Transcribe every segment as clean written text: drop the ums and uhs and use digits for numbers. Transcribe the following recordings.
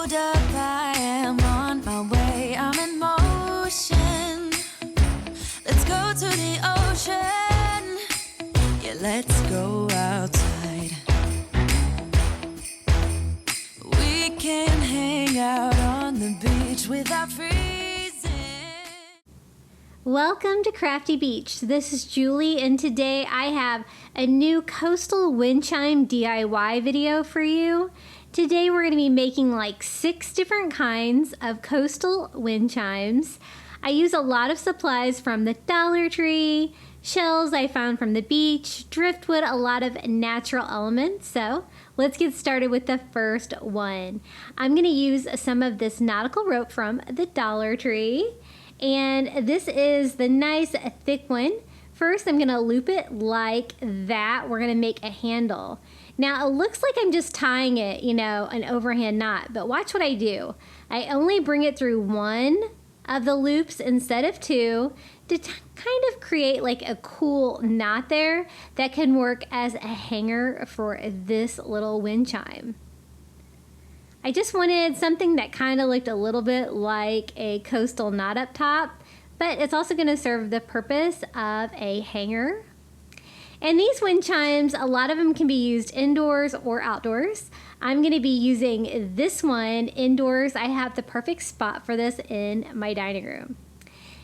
hold up, I am on my way, I'm in motion. Let's go to the ocean, yeah, let's go outside. We can hang out on the beach without freezing. Welcome to Crafty Beach. This is Julie, and today I have a new coastal wind chime DIY video for you. Today we're going to be making like 6 different kinds of coastal wind chimes. I use a lot of supplies from the Dollar Tree, shells I found from the beach, driftwood, a lot of natural elements. So let's get started with the first one. I'm going to use some of this nautical rope from the Dollar Tree, and this is the nice thick one. First, I'm going to loop it like that. We're going to make a handle. Now, it looks like I'm just tying it, an overhand knot, but watch what I do. I only bring it through one of the loops instead of 2 to kind of create like a cool knot there that can work as a hanger for this little wind chime. I just wanted something that kind of looked a little bit like a coastal knot up top, but it's also going to serve the purpose of a hanger. And these wind chimes, a lot of them can be used indoors or outdoors. I'm going to be using this one indoors. I have the perfect spot for this in my dining room.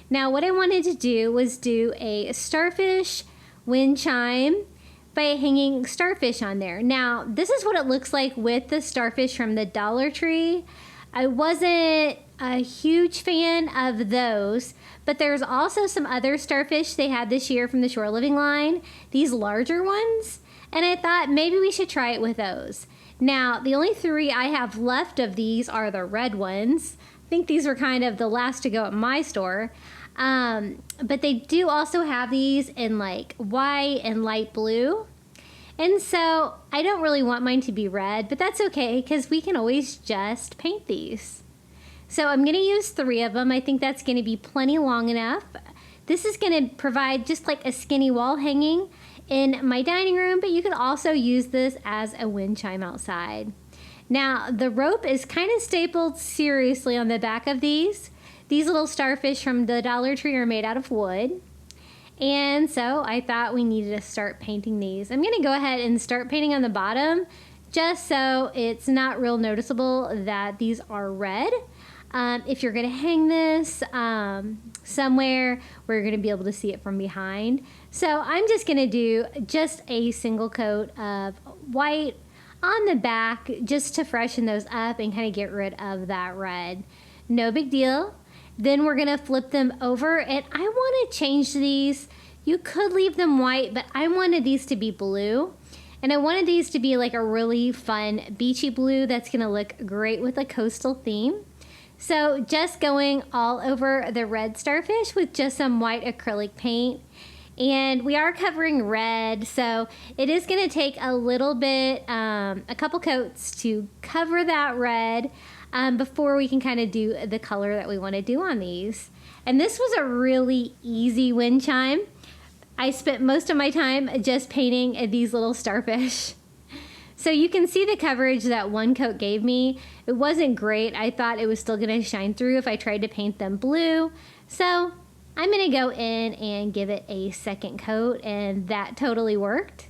Now, what I wanted to do was do a starfish wind chime by hanging starfish on there. Now, this is what it looks like with the starfish from the Dollar Tree. I wasn't a huge fan of those, but there's also some other starfish they had this year from the Shore Living line, these larger ones, and I thought maybe we should try it with those. Now, the only 3 I have left of these are the red ones. I think these were kind of the last to go at my store, but they do also have these in like white and light blue. And so I don't really want mine to be red, but that's okay because we can always just paint these. So I'm going to use 3 of them. I think that's going to be plenty long enough. This is going to provide just like a skinny wall hanging in my dining room, but you could also use this as a wind chime outside. Now, the rope is kind of stapled seriously on the back of these. These little starfish from the Dollar Tree are made out of wood. And so I thought we needed to start painting these. I'm going to go ahead and start painting on the bottom just so it's not real noticeable that these are red. If you're going to hang this somewhere where you're going to be able to see it from behind. So I'm just going to do just a single coat of white on the back just to freshen those up and kind of get rid of that red. No big deal. Then we're going to flip them over, and I want to change these. You could leave them white, but I wanted these to be blue. And I wanted these to be like a really fun beachy blue that's going to look great with a coastal theme. So just going all over the red starfish with just some white acrylic paint. And we are covering red, so it is going to take a little bit, a couple coats to cover that red before we can kind of do the color that we want to do on these. And this was a really easy wind chime. I spent most of my time just painting these little starfish. So you can see the coverage that one coat gave me. It wasn't great. I thought it was still going to shine through if I tried to paint them blue. So I'm going to go in and give it a second coat, and that totally worked.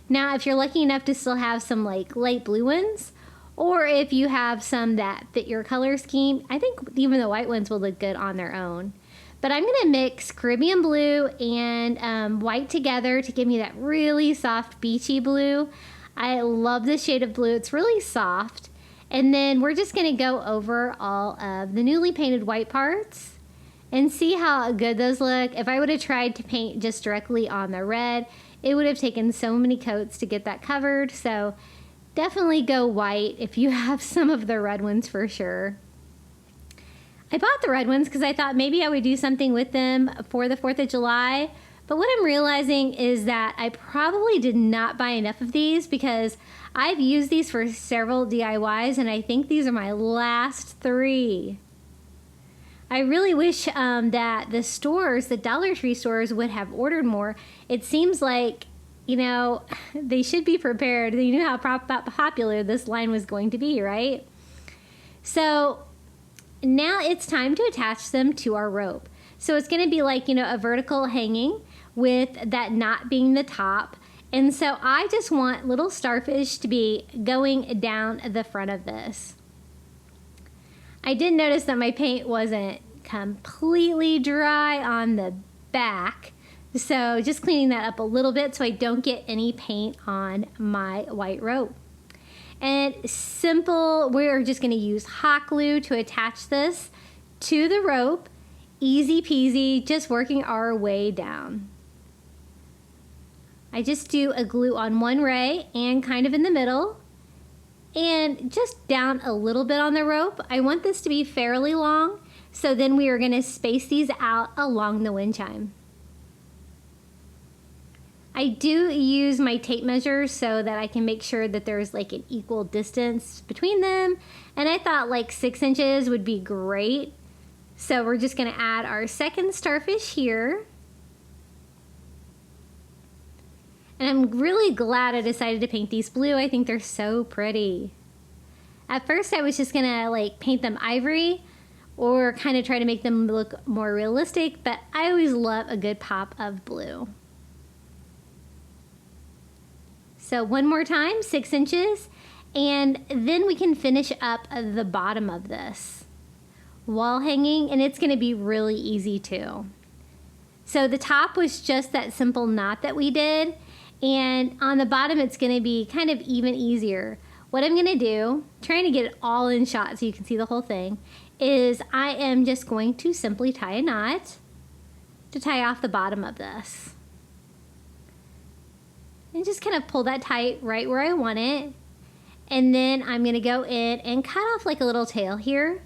Now, if you're lucky enough to still have some like light blue ones, or if you have some that fit your color scheme, I think even the white ones will look good on their own. But I'm going to mix Caribbean blue and white together to give me that really soft beachy blue. I love this shade of blue. It's really soft. And then we're just going to go over all of the newly painted white parts and see how good those look. If I would have tried to paint just directly on the red, it would have taken so many coats to get that covered. So definitely go white if you have some of the red ones for sure. I bought the red ones because I thought maybe I would do something with them for the 4th of July. But what I'm realizing is that I probably did not buy enough of these because I've used these for several DIYs, and I think these are my last 3. I really wish that the stores, the Dollar Tree stores, would have ordered more. It seems like, they should be prepared. They knew how popular this line was going to be, right? So now it's time to attach them to our rope. So it's going to be like, a vertical hanging with that knot being the top. And so I just want little starfish to be going down the front of this. I did notice that my paint wasn't completely dry on the back. So just cleaning that up a little bit so I don't get any paint on my white rope. And simple, we're just going to use hot glue to attach this to the rope. Easy peasy, just working our way down. I just do a glue on one ray and kind of in the middle and just down a little bit on the rope. I want this to be fairly long, so then we are going to space these out along the wind chime. I do use my tape measure so that I can make sure that there's like an equal distance between them, and I thought like 6 inches would be great. So we're just going to add our second starfish here. And I'm really glad I decided to paint these blue. I think they're so pretty. At first I was just going to like paint them ivory or kind of try to make them look more realistic, but I always love a good pop of blue. So one more time, 6 inches, and then we can finish up the bottom of this wall hanging, and it's going to be really easy too. So the top was just that simple knot that we did, and on the bottom it's going to be kind of even easier. What I'm going to do, trying to get it all in shot so you can see the whole thing, is I am just going to simply tie a knot to tie off the bottom of this. And just kind of pull that tight right where I want it. And then I'm going to go in and cut off like a little tail here,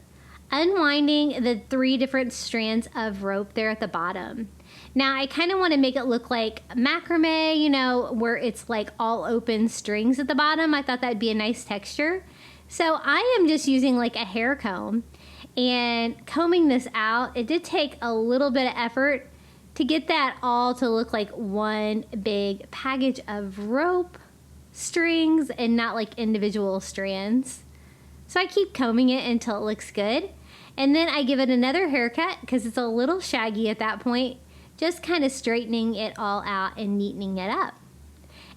unwinding the 3 different strands of rope there at the bottom. Now I kind of want to make it look like macrame, where it's like all open strings at the bottom. I thought that'd be a nice texture. So I am just using like a hair comb and combing this out. It did take a little bit of effort to get that all to look like one big package of rope strings and not like individual strands. So I keep combing it until it looks good. And then I give it another haircut because it's a little shaggy at that point, just kind of straightening it all out and neatening it up.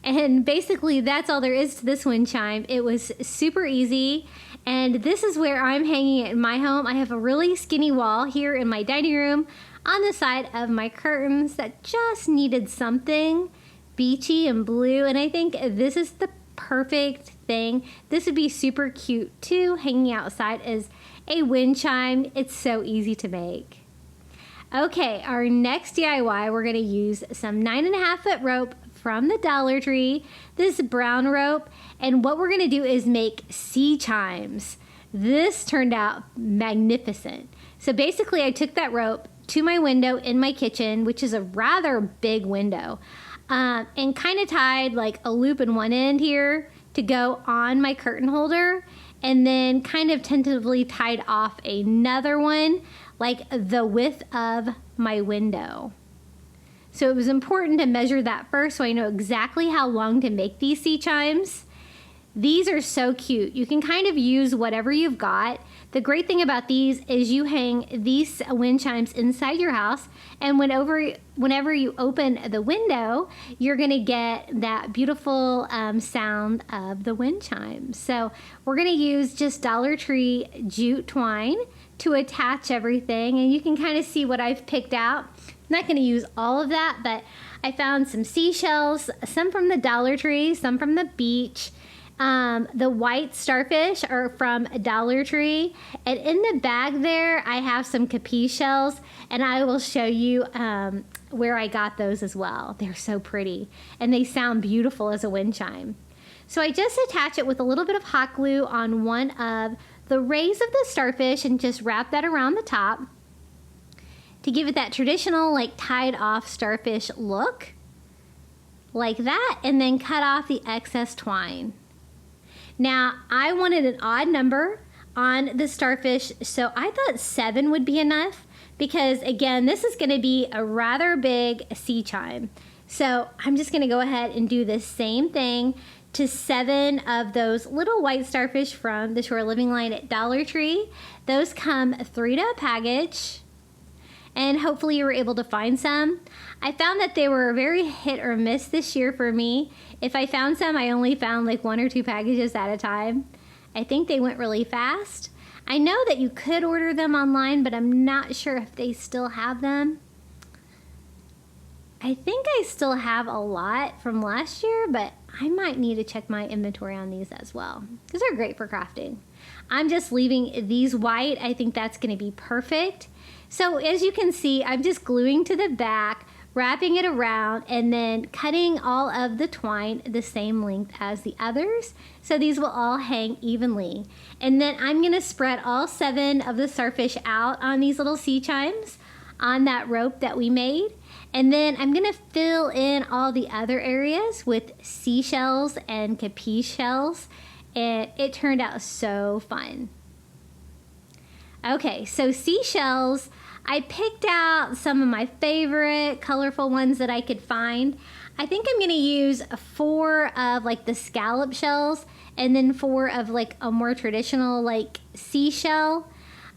And basically that's all there is to this wind chime. It was super easy, and this is where I'm hanging it in my home. I have a really skinny wall here in my dining room on the side of my curtains that just needed something beachy and blue, and I think this is the perfect thing. This would be super cute too, hanging outside as a wind chime. It's so easy to make. Okay, our next DIY, we're going to use some 9.5 foot rope from the Dollar Tree, this brown rope, and what we're going to do is make sea chimes. This turned out magnificent. So basically I took that rope to my window in my kitchen, which is a rather big window, and kind of tied like a loop in one end here to go on my curtain holder, and then kind of tentatively tied off another one like the width of my window. So it was important to measure that first so I know exactly how long to make these sea chimes. These are so cute. You can kind of use whatever you've got. The great thing about these is you hang these wind chimes inside your house, and whenever you open the window, you're going to get that beautiful sound of the wind chimes. So we're going to use just Dollar Tree jute twine to attach everything, and you can kind of see what I've picked out. I'm not going to use all of that, but I found some seashells, some from the Dollar Tree, some from the beach. The white starfish are from Dollar Tree, and in the bag there I have some Capiz shells, and I will show you where I got those as well. They're so pretty and they sound beautiful as a wind chime. So I just attach it with a little bit of hot glue on one of the rays of the starfish and just wrap that around the top to give it that traditional like tied off starfish look like that, and then cut off the excess twine. Now, I wanted an odd number on the starfish, so I thought 7 would be enough because, again, this is going to be a rather big sea chime. So I'm just going to go ahead and do the same thing to 7 of those little white starfish from the Shore Living line at Dollar Tree. Those come 3 to a package, and hopefully you were able to find some. I found that they were very hit or miss this year for me. If I found some, I only found like 1 or 2 packages at a time. I think they went really fast. I know that you could order them online, but I'm not sure if they still have them. I think I still have a lot from last year, but I might need to check my inventory on these as well, because they're great for crafting. I'm just leaving these white. I think that's going to be perfect. So as you can see, I'm just gluing to the back, wrapping it around, and then cutting all of the twine the same length as the others. So these will all hang evenly. And then I'm going to spread all 7 of the starfish out on these little sea chimes on that rope that we made. And then I'm going to fill in all the other areas with seashells and capiz shells. And it turned out so fun. Okay, so seashells, I picked out some of my favorite colorful ones that I could find. I think I'm going to use 4 of like the scallop shells and then 4 of like a more traditional like seashell.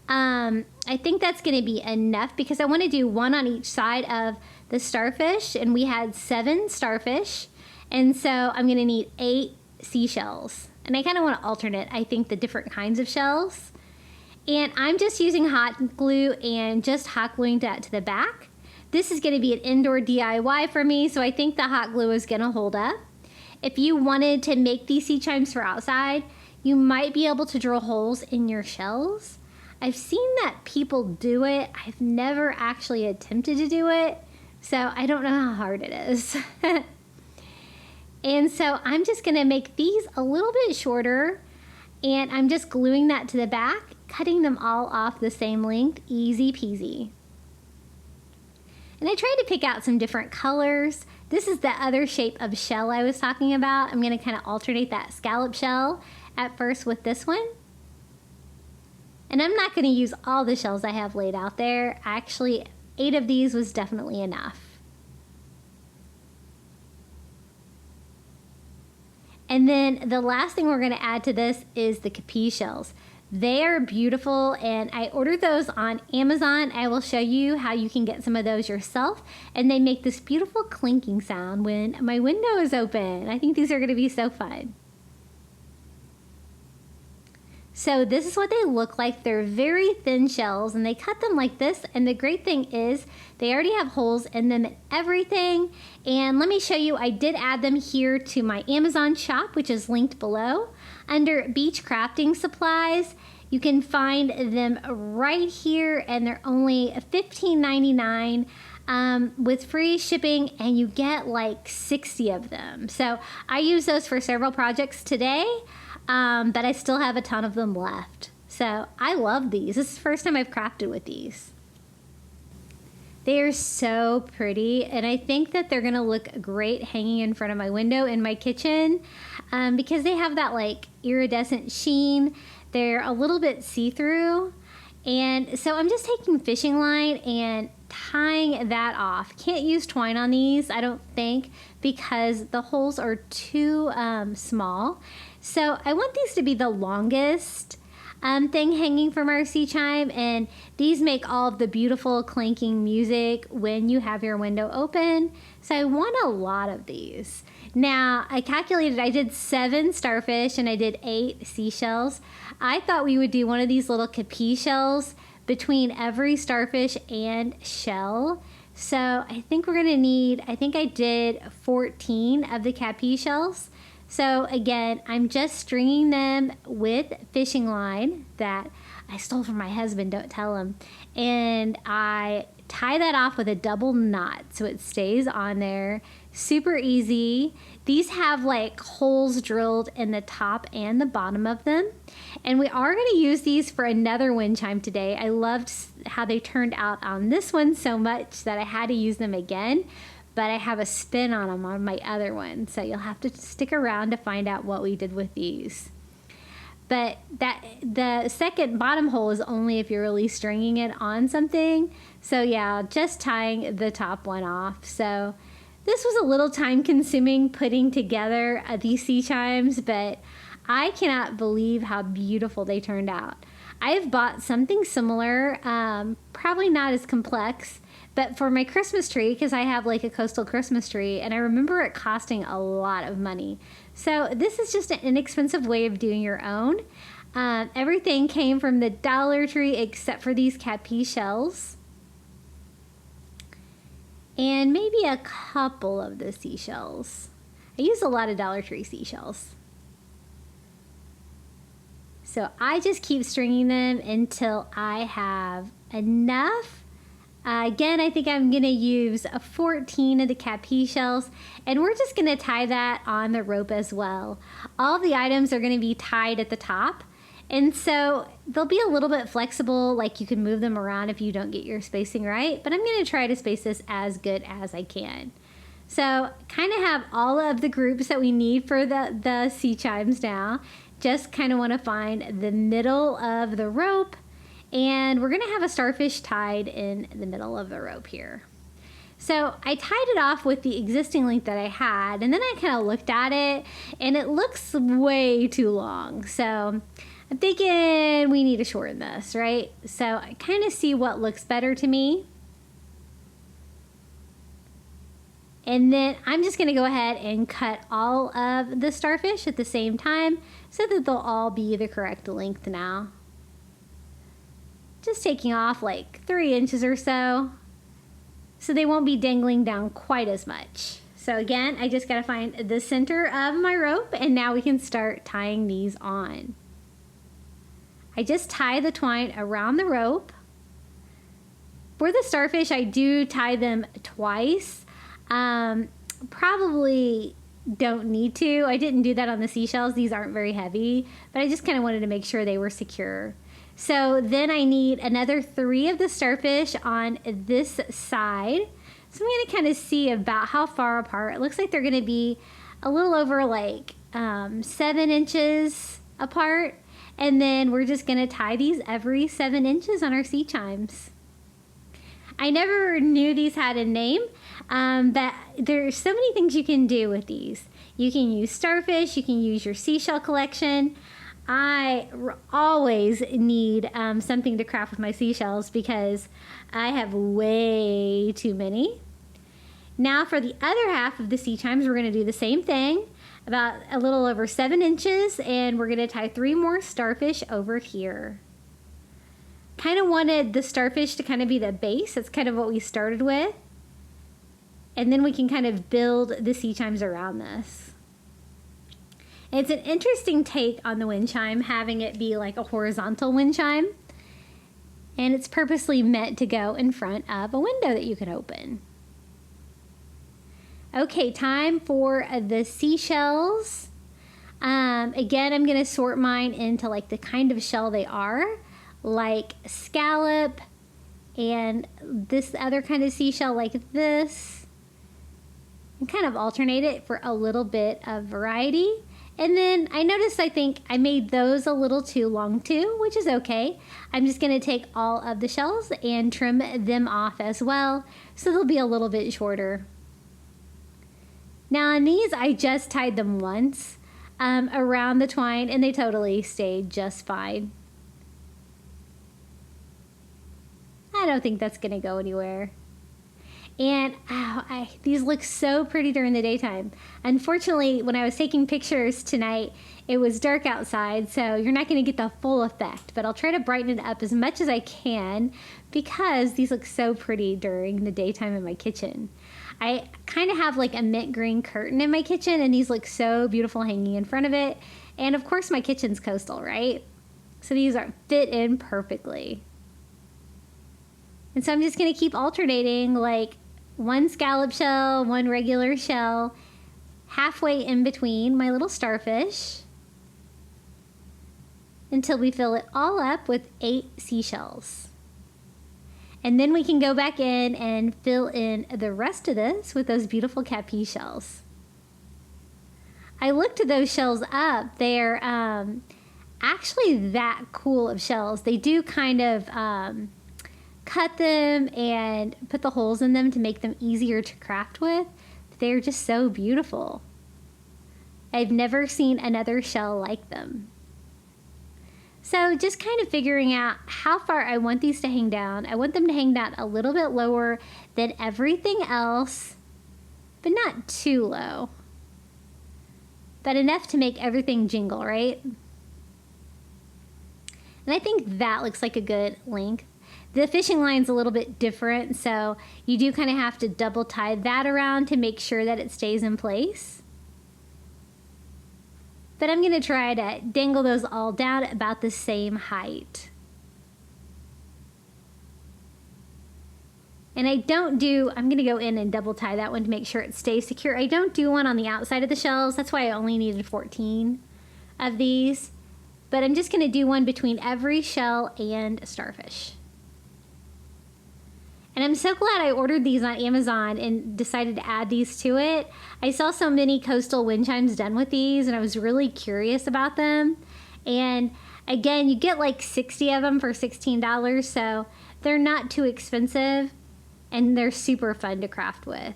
I think that's going to be enough because I want to do 1 on each side of the starfish, and we had 7 starfish, and so I'm going to need 8 seashells. And I kind of want to alternate, I think, the different kinds of shells. And I'm just using hot glue and just hot gluing that to the back. This is going to be an indoor DIY for me, so I think the hot glue is going to hold up. If you wanted to make these sea chimes for outside, you might be able to drill holes in your shells. I've seen that people do it. I've never actually attempted to do it, so I don't know how hard it is. And so I'm just going to make these a little bit shorter, and I'm just gluing that to the back, cutting them all off the same length, easy peasy. And I tried to pick out some different colors. This is the other shape of shell I was talking about. I'm going to kind of alternate that scallop shell at first with this one. And I'm not going to use all the shells I have laid out there. Actually, 8 of these was definitely enough. And then the last thing we're going to add to this is the capiz shells. They are beautiful, and I ordered those on Amazon. I will show you how you can get some of those yourself, and they make this beautiful clinking sound when my window is open. I think these are going to be so fun. So this is what they look like. They're very thin shells, and they cut them like this, and the great thing is they already have holes in them and everything. And let me show you, I did add them here to my Amazon shop, which is linked below. Under Beach Crafting Supplies, you can find them right here, and they're only $15.99 with free shipping, and you get like 60 of them. So I use those for several projects today, but I still have a ton of them left. So I love these. This is the first time I've crafted with these. They are so pretty, and I think that they're gonna look great hanging in front of my window in my kitchen because they have that like iridescent sheen. They're a little bit see-through, and so I'm just taking fishing line and tying that off. Can't use twine on these, I don't think, because the holes are too small. So I want these to be the longest thing hanging from our sea chime, and these make all of the beautiful clanking music when you have your window open. So I want a lot of these. Now I calculated I did 7 starfish and I did 8 seashells. I thought we would do one of these little capiz shells between every starfish and shell. So I think we're gonna need, I think I did 14 of the capiz shells. So again, I'm just stringing them with fishing line that I stole from my husband, don't tell him. And I tie that off with a double knot so it stays on there. Super easy. These have like holes drilled in the top and the bottom of them. And we are going to use these for another wind chime today. I loved how they turned out on this one so much that I had to use them again. But I have a spin on them on my other one, so you'll have to stick around to find out what we did with these. But the second bottom hole is only if you're really stringing it on something. So yeah, just tying the top one off. So This was a little time consuming putting together these sea chimes, but I cannot believe how beautiful they turned out. I have bought something similar, probably not as complex, but for my Christmas tree, because I have like a coastal Christmas tree, and I remember it costing a lot of money. So this is just an inexpensive way of doing your own. Everything came from the Dollar Tree except for these Capiz shells. And maybe a couple of the seashells. I use a lot of Dollar Tree seashells. So I just keep stringing them until I have enough. Again, I think I'm going to use 14 of the Capiz shells, and we're just going to tie that on the rope as well. All the items are going to be tied at the top, and so they'll be a little bit flexible, like you can move them around if you don't get your spacing right, but I'm going to try to space this as good as I can. So kind of have all of the groups that we need for the sea chimes now. Just kind of want to find the middle of the rope, and we're going to have a starfish tied in the middle of the rope here. So I tied it off with the existing length that I had, and then I kind of looked at it, and it looks way too long. So I'm thinking we need to shorten this, right? So I kind of see what looks better to me. And then I'm just going to go ahead and cut all of the starfish at the same time so that they'll all be the correct length now. Just taking off like 3 inches or so they won't be dangling down quite as much. So again, I just got to find the center of my rope, and now we can start tying these on. I just tie the twine around the rope. For the starfish, I do tie them twice. Probably don't need to. I didn't do that on the seashells. These aren't very heavy, but I just kind of wanted to make sure they were secure. So then I need another 3 of the starfish on this side. So I'm going to kind of see about how far apart. It looks like they're going to be a little over like 7 inches apart. And then we're just going to tie these every 7 inches on our sea chimes. I never knew these had a name, but there's so many things you can do with these. You can use starfish, you can use your seashell collection. I always need something to craft with my seashells because I have way too many. Now for the other half of the sea chimes, we're going to do the same thing, about a little over 7 inches, and we're going to tie 3 more starfish over here. Kind of wanted the starfish to kind of be the base. That's kind of what we started with. And then we can kind of build the sea chimes around this. And it's an interesting take on the wind chime, having it be like a horizontal wind chime. And it's purposely meant to go in front of a window that you can open. Okay, time for the seashells. Again, I'm going to sort mine into like the kind of shell they are. Like scallop and this other kind of seashell like this, and kind of alternate it for a little bit of variety. And then I noticed I think I made those a little too long too, which is okay. I'm just going to take all of the shells and trim them off as well, so they'll be a little bit shorter. Now on these, I just tied them once around the twine, and they totally stayed just fine. I don't think that's going to go anywhere. And these look so pretty during the daytime. Unfortunately, when I was taking pictures tonight, it was dark outside, so you're not going to get the full effect. But I'll try to brighten it up as much as I can because these look so pretty during the daytime in my kitchen. I kind of have like a mint green curtain in my kitchen, and these look so beautiful hanging in front of it. And of course, my kitchen's coastal, right? So these fit in perfectly. And so I'm just going to keep alternating like 1 scallop shell, 1 regular shell, halfway in between my little starfish until we fill it all up with 8 seashells. And then we can go back in and fill in the rest of this with those beautiful Capiz shells. I looked those shells up. They're actually that cool of shells. They do kind of cut them and put the holes in them to make them easier to craft with. they're just so beautiful. I've never seen another shell like them. So just kind of figuring out how far I want these to hang down. I want them to hang down a little bit lower than everything else, but not too low. But enough to make everything jingle, right? And I think that looks like a good length. The fishing line's a little bit different, so you do kind of have to double tie that around to make sure that it stays in place. But I'm going to try to dangle those all down about the same height. And I'm going to go in and double tie that one to make sure it stays secure. I don't do one on the outside of the shells. That's why I only needed 14 of these. But I'm just going to do one between every shell and starfish. And I'm so glad I ordered these on Amazon and decided to add these to it. I saw so many coastal wind chimes done with these, and I was really curious about them. And again, you get like 60 of them for $16, so they're not too expensive, and they're super fun to craft with.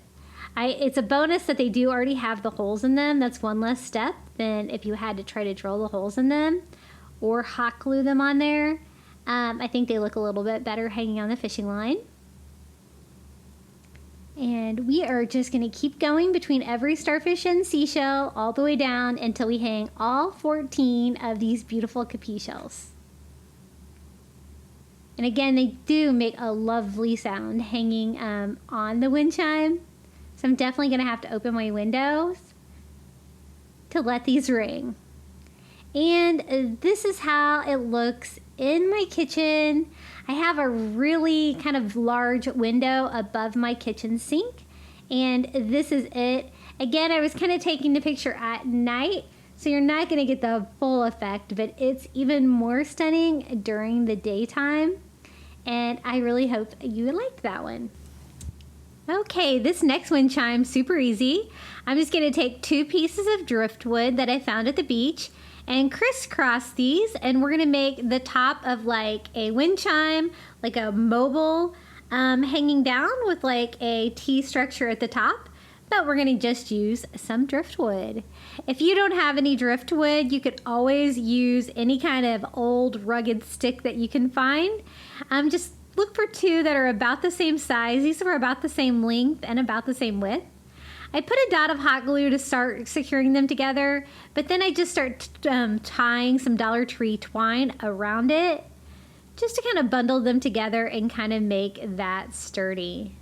It's a bonus that they do already have the holes in them. That's one less step than if you had to try to drill the holes in them or hot glue them on there. I think they look a little bit better hanging on the fishing line. And we are just going to keep going between every starfish and seashell all the way down until we hang all 14 of these beautiful Capiz shells. And again, they do make a lovely sound hanging on the wind chime. So I'm definitely going to have to open my windows to let these ring. And this is how it looks in my kitchen. I have a really kind of large window above my kitchen sink, and this is it. Again, I was kind of taking the picture at night, so you're not going to get the full effect, but it's even more stunning during the daytime, and I really hope you liked that one. Okay, this next wind chime, super easy. I'm just going to take 2 pieces of driftwood that I found at the beach and crisscross these, and we're gonna make the top of like a wind chime, like a mobile hanging down with like a T structure at the top, but we're gonna just use some driftwood. If you don't have any driftwood, you could always use any kind of old rugged stick that you can find. Just look for 2 that are about the same size. These are about the same length and about the same width. I put a dot of hot glue to start securing them together, but then I just start tying some Dollar Tree twine around it just to kind of bundle them together and kind of make that sturdy.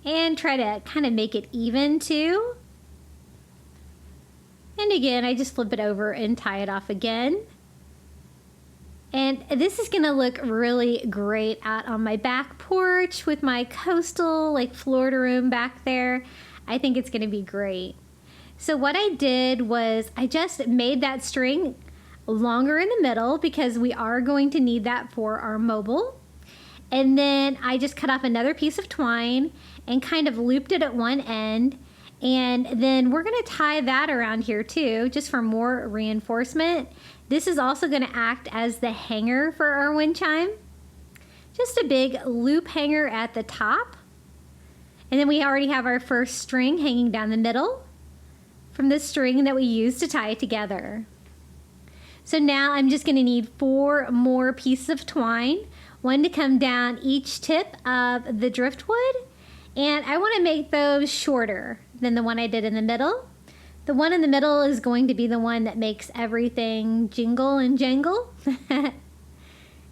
And try to kind of make it even too. And again, I just flip it over and tie it off again. And this is gonna look really great out on my back porch with my coastal like Florida room back there. I think it's gonna be great. So what I did was I just made that string longer in the middle because we are going to need that for our mobile. And then I just cut off another piece of twine and kind of looped it at one end. And then we're gonna tie that around here too, just for more reinforcement. This is also gonna act as the hanger for our wind chime. Just a big loop hanger at the top. And then we already have our first string hanging down the middle from the string that we used to tie it together. So now I'm just gonna need 4 more pieces of twine, one to come down each tip of the driftwood. And I wanna make those shorter than the one I did in the middle. The one in the middle is going to be the one that makes everything jingle and jangle.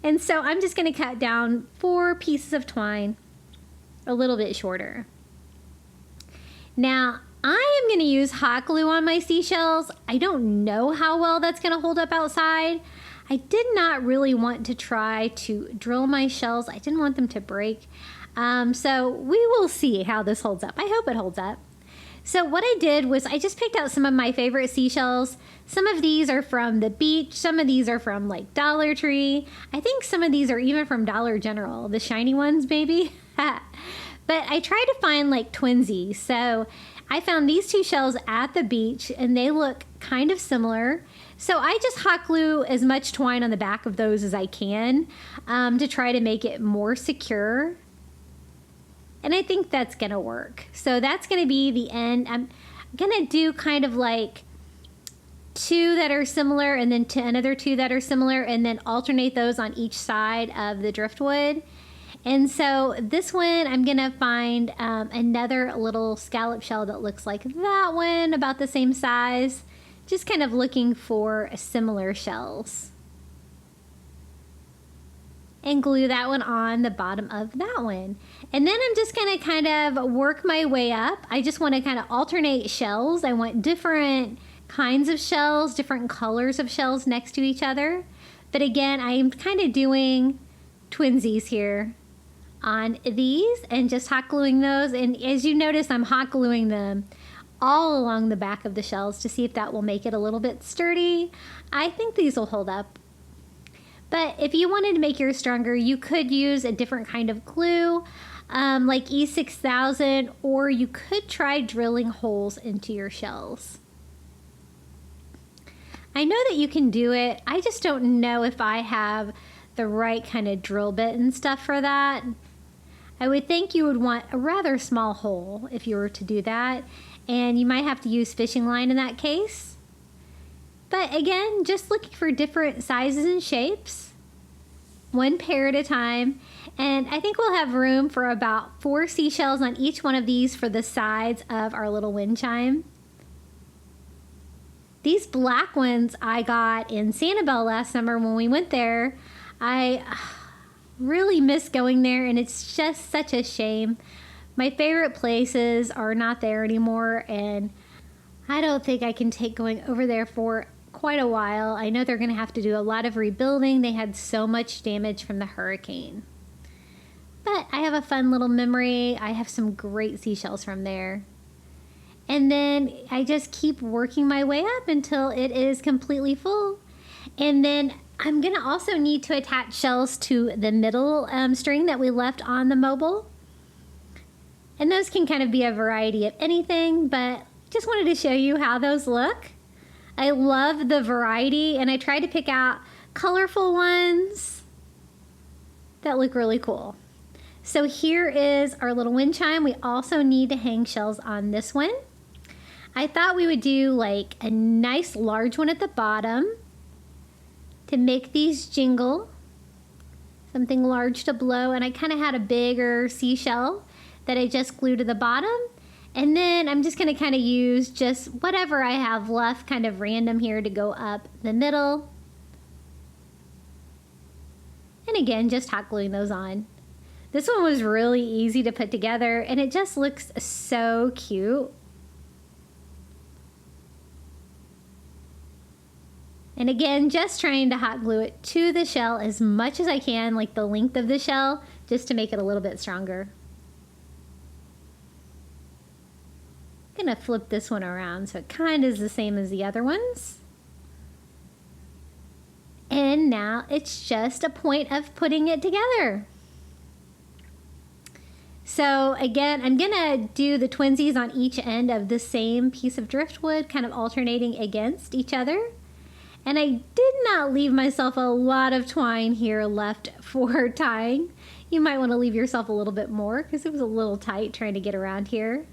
And so I'm just going to cut down 4 pieces of twine a little bit shorter. Now, I am going to use hot glue on my seashells. I don't know how well that's going to hold up outside. I did not really want to try to drill my shells. I didn't want them to break. So we will see how this holds up. I hope it holds up. So what I did was I just picked out some of my favorite seashells. Some of these are from the beach. Some of these are from like Dollar Tree. I think some of these are even from Dollar General, the shiny ones maybe. But I tried to find like twinsies. So I found these 2 shells at the beach and they look kind of similar. So I just hot glue as much twine on the back of those as I can to try to make it more secure. And I think that's gonna work. So that's gonna be the end. I'm gonna do kind of like 2 that are similar and then another 2 that are similar, and then alternate those on each side of the driftwood. And so this one, I'm gonna find another little scallop shell that looks like that one, about the same size. Just kind of looking for similar shells. And glue that one on the bottom of that one. And then I'm just gonna kind of work my way up. I just wanna kind of alternate shells. I want different kinds of shells, different colors of shells next to each other. But again, I am kind of doing twinsies here on these and just hot gluing those. And as you notice, I'm hot gluing them all along the back of the shells to see if that will make it a little bit sturdy. I think these will hold up. But if you wanted to make yours stronger, you could use a different kind of glue, like E6000, or you could try drilling holes into your shells. I know that you can do it. I just don't know if I have the right kind of drill bit and stuff for that. I would think you would want a rather small hole if you were to do that, and you might have to use fishing line in that case. But again, just looking for different sizes and shapes, one pair at a time. And I think we'll have room for about 4 seashells on each one of these for the sides of our little wind chime. These black ones I got in Sanibel last summer when we went there. I really miss going there, and it's just such a shame. My favorite places are not there anymore, and I don't think I can take going over there for quite a while. I know they're going to have to do a lot of rebuilding. They had so much damage from the hurricane. But I have a fun little memory. I have some great seashells from there. And then I just keep working my way up until it is completely full. And then I'm going to also need to attach shells to the middle string that we left on the mobile. And those can kind of be a variety of anything, but just wanted to show you how those look. I love the variety, and I try to pick out colorful ones that look really cool. So here is our little wind chime. We also need to hang shells on this one. I thought we would do like a nice large one at the bottom to make these jingle. Something large to blow, and I kind of had a bigger seashell that I just glued to the bottom. And then I'm just going to kind of use just whatever I have left, kind of random here, to go up the middle. And again, just hot gluing those on. This one was really easy to put together, and it just looks so cute. And again, just trying to hot glue it to the shell as much as I can, like the length of the shell, just to make it a little bit stronger. I'm gonna flip this one around so it kind of is the same as the other ones. And now it's just a point of putting it together. So again, I'm gonna do the twinsies on each end of the same piece of driftwood, kind of alternating against each other. And I did not leave myself a lot of twine here left for tying. You might want to leave yourself a little bit more because it was a little tight trying to get around here.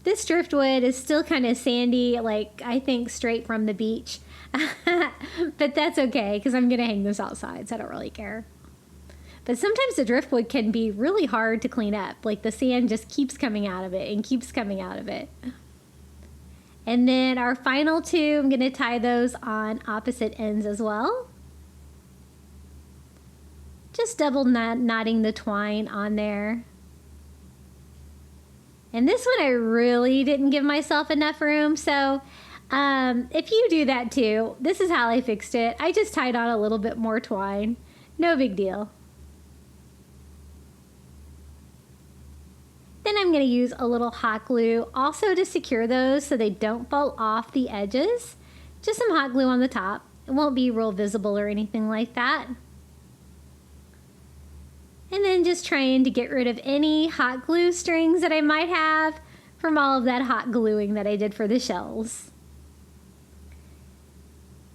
This driftwood is still kind of sandy, like I think straight from the beach. But that's okay because I'm going to hang this outside, so I don't really care. But sometimes the driftwood can be really hard to clean up. Like the sand just keeps coming out of it and keeps coming out of it. And then our final 2, I'm going to tie those on opposite ends as well. Just double knotting the twine on there. And this one I really didn't give myself enough room, so if you do that too, this is how I fixed it. I just tied on a little bit more twine. No big deal. Then I'm going to use a little hot glue also to secure those so they don't fall off the edges. Just some hot glue on the top. It won't be real visible or anything like that. And then just trying to get rid of any hot glue strings that I might have from all of that hot gluing that I did for the shells.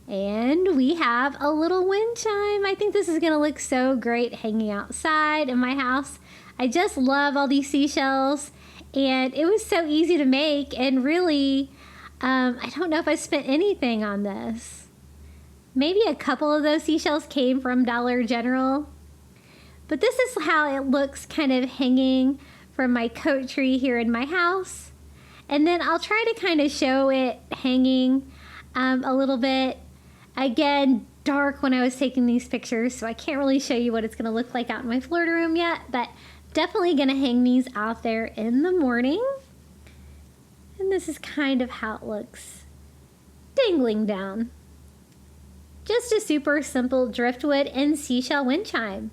And we have a little wind chime. I think this is going to look so great hanging outside in my house. I just love all these seashells, and it was so easy to make, and really, I don't know if I spent anything on this. Maybe a couple of those seashells came from Dollar General. But this is how it looks kind of hanging from my coat tree here in my house. And then I'll try to kind of show it hanging a little bit. Again, dark when I was taking these pictures, so I can't really show you what it's going to look like out in my Florida room yet, but definitely going to hang these out there in the morning. And this is kind of how it looks dangling down. Just a super simple driftwood and seashell wind chime.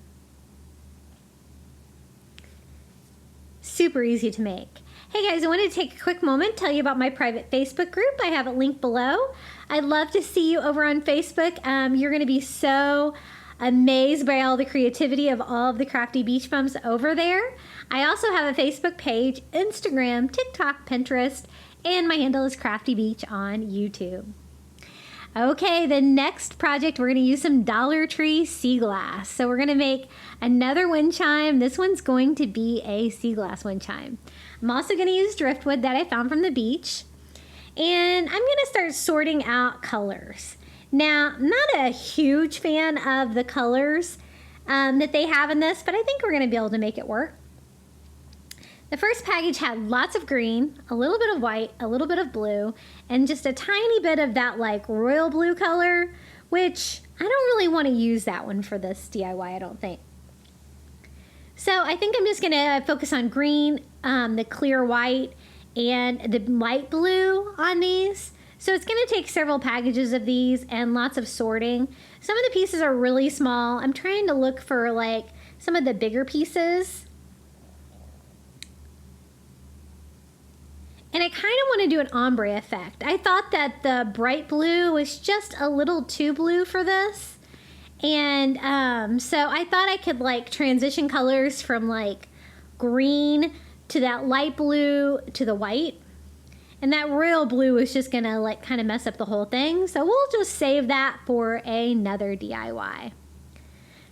Super easy to make. Hey guys, I wanted to take a quick moment to tell you about my private Facebook group. I have it linked below. I'd love to see you over on Facebook. You're going to be so amazed by all the creativity of all of the crafty beach bums over there. I also have a Facebook page, Instagram, TikTok, Pinterest, and my handle is Crafty Beach on YouTube. Okay, the next project, we're going to use some Dollar Tree sea glass. So we're going to make another wind chime. This one's going to be a sea glass wind chime. I'm also going to use driftwood that I found from the beach. And I'm going to start sorting out colors. Now, I'm not a huge fan of the colors that they have in this, but I think we're going to be able to make it work. The first package had lots of green, a little bit of white, a little bit of blue, and just a tiny bit of that like royal blue color, which I don't really want to use that one for this DIY, I don't think. So I think I'm just going to focus on green, the clear white, and the light blue on these. So it's going to take several packages of these and lots of sorting. Some of the pieces are really small. I'm trying to look for like some of the bigger pieces. And I kind of want to do an ombre effect. I thought that the bright blue was just a little too blue for this. And so I thought I could like transition colors from like green to that light blue to the white. And that royal blue is just going to like kind of mess up the whole thing. So we'll just save that for another DIY.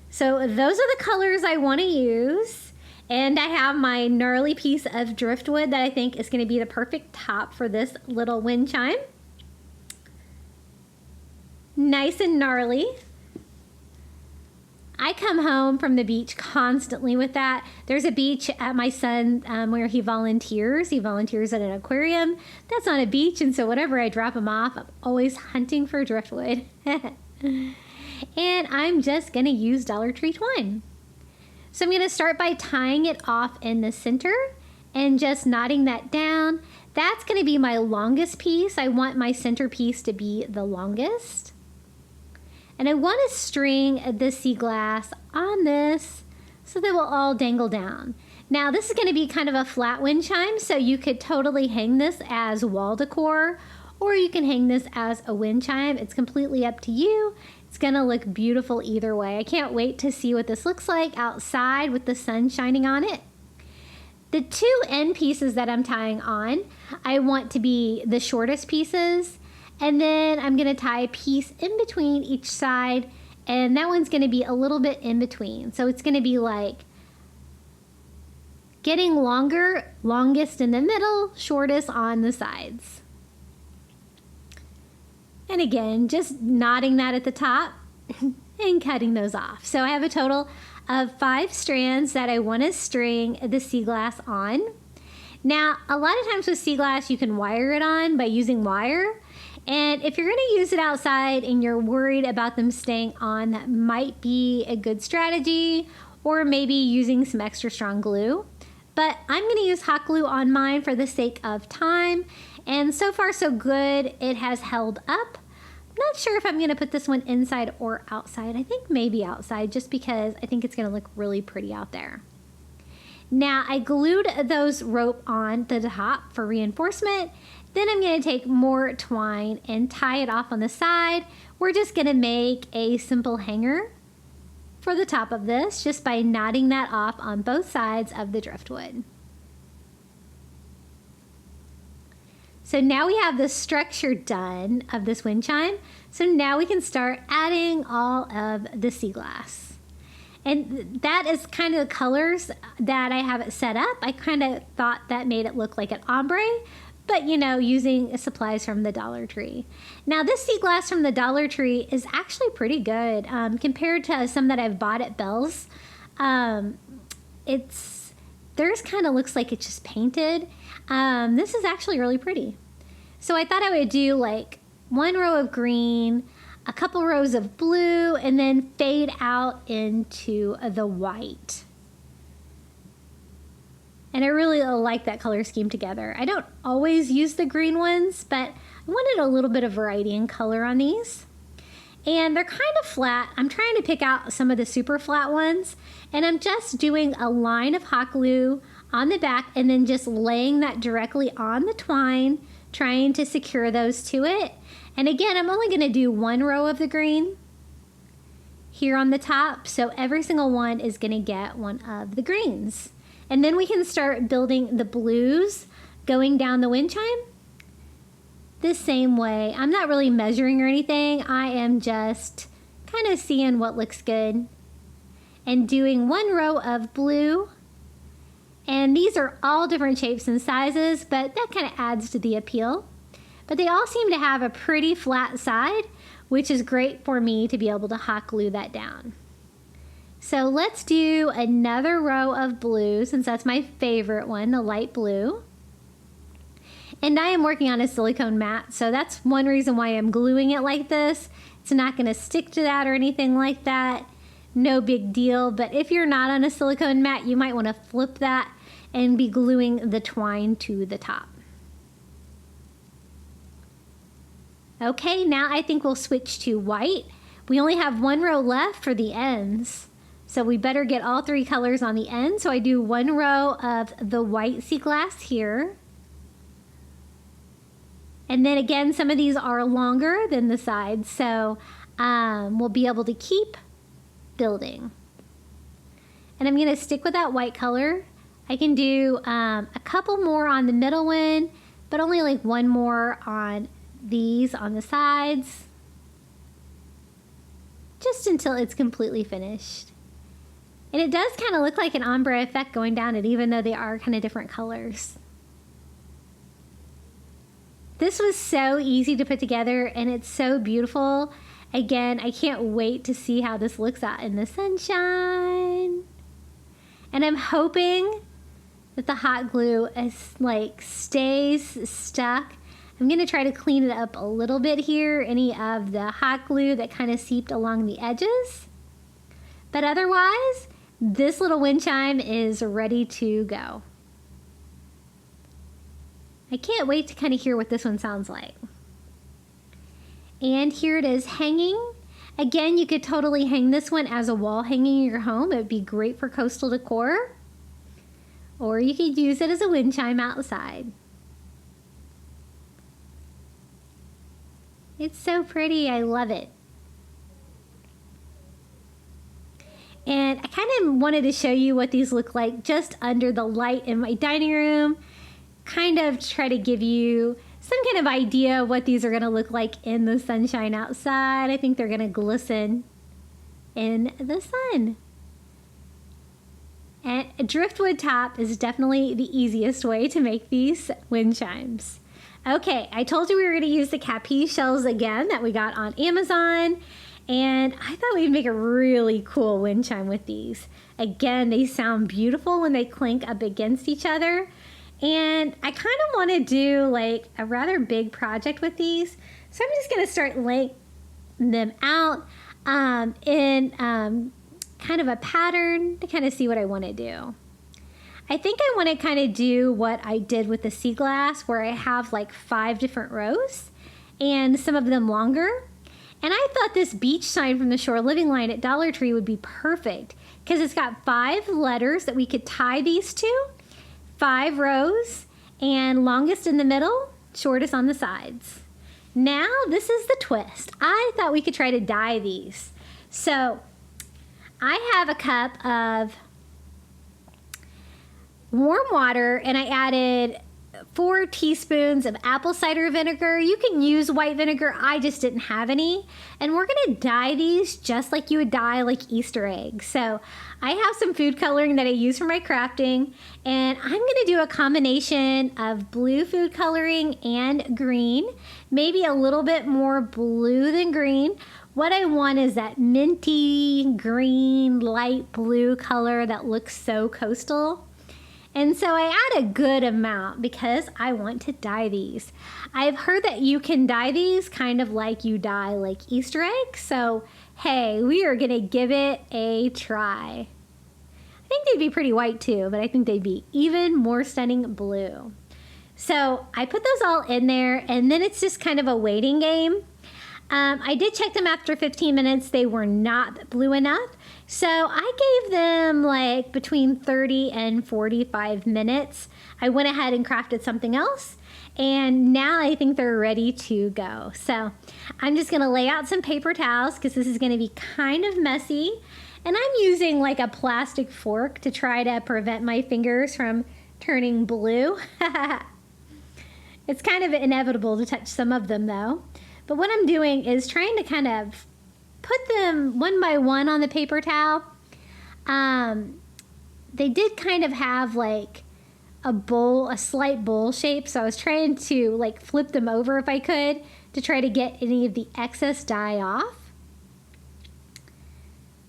So those are the colors I want to use. And I have my gnarly piece of driftwood that I think is going to be the perfect top for this little wind chime. Nice and gnarly. I come home from the beach constantly with that. There's a beach at my son where he volunteers. He volunteers at an aquarium. That's on a beach, and so whenever I drop him off, I'm always hunting for driftwood. And I'm just going to use Dollar Tree twine. So I'm going to start by tying it off in the center and just knotting that down. That's going to be my longest piece. I want my center piece to be the longest. And I want to string the sea glass on this so they will all dangle down. Now this is going to be kind of a flat wind chime, so you could totally hang this as wall decor, or you can hang this as a wind chime. It's completely up to you. It's going to look beautiful either way. I can't wait to see what this looks like outside with the sun shining on it. The two end pieces that I'm tying on, I want to be the shortest pieces, and then I'm going to tie a piece in between each side, and that one's going to be a little bit in between. So it's going to be like getting longer, longest in the middle, shortest on the sides. And again, just knotting that at the top and cutting those off. So I have a total of 5 strands that I want to string the sea glass on. Now, a lot of times with sea glass, you can wire it on by using wire. And if you're going to use it outside and you're worried about them staying on, that might be a good strategy, or maybe using some extra strong glue. But I'm going to use hot glue on mine for the sake of time. And so far so good, it has held up. I'm not sure if I'm going to put this one inside or outside. I think maybe outside, just because I think it's going to look really pretty out there. Now I glued those rope on to the top for reinforcement. Then I'm going to take more twine and tie it off on the side. We're just going to make a simple hanger for the top of this just by knotting that off on both sides of the driftwood. So now we have the structure done of this wind chime. So now we can start adding all of the sea glass. And that is kind of the colors that I have it set up. I kind of thought that made it look like an ombre, but you know, using supplies from the Dollar Tree. Now this sea glass from the Dollar Tree is actually pretty good compared to some that I've bought at Bell's. Theirs kind of looks like it's just painted. This is actually really pretty. So I thought I would do like one row of green, a couple rows of blue, and then fade out into the white. And I really like that color scheme together. I don't always use the green ones, but I wanted a little bit of variety in color on these. And they're kind of flat. I'm trying to pick out some of the super flat ones, and I'm just doing a line of hot glue on the back and then just laying that directly on the twine, trying to secure those to it. And again, I'm only going to do one row of the green here on the top, so every single one is going to get one of the greens. And then we can start building the blues going down the wind chime the same way. I'm not really measuring or anything. I am just kind of seeing what looks good and doing one row of blue. And these are all different shapes and sizes, but that kind of adds to the appeal. But they all seem to have a pretty flat side, which is great for me to be able to hot glue that down. So let's do another row of blue, since that's my favorite one, the light blue. And I am working on a silicone mat, so that's one reason why I'm gluing it like this. It's not going to stick to that or anything like that. No big deal, but if you're not on a silicone mat, you might want to flip that and be gluing the twine to the top. Okay, now I think we'll switch to white. We only have one row left for the ends, so we better get all three colors on the end. So I do one row of the white sea glass here. And then again, some of these are longer than the sides, so we'll be able to keep building. And I'm going to stick with that white color. I can do a couple more on the middle one, but only like one more on these on the sides, just until it's completely finished. And it does kind of look like an ombre effect going down it, even though they are kind of different colors. This was so easy to put together, and it's so beautiful. Again, I can't wait to see how this looks out in the sunshine. And I'm hoping that the hot glue stays stuck. I'm going to try to clean it up a little bit here, any of the hot glue that kind of seeped along the edges. But otherwise, this little wind chime is ready to go. I can't wait to kind of hear what this one sounds like. And here it is hanging. Again, you could totally hang this one as a wall hanging in your home. It would be great for coastal decor. Or you could use it as a wind chime outside. It's so pretty. I love it. And I kind of wanted to show you what these look like just under the light in my dining room. Kind of try to give you some kind of idea what these are going to look like in the sunshine outside. I think they're going to glisten in the sun. And a driftwood top is definitely the easiest way to make these wind chimes. Okay, I told you we were going to use the Capiz shells again that we got on Amazon, and I thought we'd make a really cool wind chime with these. Again, they sound beautiful when they clink up against each other, and I kind of want to do like a rather big project with these, so I'm just going to start laying them out in kind of a pattern to kind of see what I want to do. I think I want to kind of do what I did with the sea glass, where I have like 5 different rows and some of them longer. And I thought this beach sign from the Shore Living line at Dollar Tree would be perfect because it's got 5 letters that we could tie these to, 5 rows, and longest in the middle, shortest on the sides. Now this is the twist. I thought we could try to dye these. So I have a cup of warm water, and I added 4 teaspoons of apple cider vinegar. You can use white vinegar. I just didn't have any. And we're going to dye these just like you would dye like Easter eggs. So I have some food coloring that I use for my crafting. And I'm going to do a combination of blue food coloring and green. Maybe a little bit more blue than green. What I want is that minty green, light blue color that looks so coastal. And so I add a good amount because I want to dye these. I've heard that you can dye these kind of like you dye like Easter eggs. So, hey, we are going to give it a try. I think they'd be pretty white too, but I think they'd be even more stunning blue. So I put those all in there, and then it's just kind of a waiting game. I did check them after 15 minutes. They were not blue enough. So I gave them like between 30 and 45 minutes. I went ahead and crafted something else. And now I think they're ready to go. So I'm just going to lay out some paper towels because this is going to be kind of messy. And I'm using like a plastic fork to try to prevent my fingers from turning blue. It's kind of inevitable to touch some of them though. But what I'm doing is trying to kind of put them one by one on the paper towel. They did kind of have like a slight bowl shape. So I was trying to like flip them over if I could to try to get any of the excess dye off.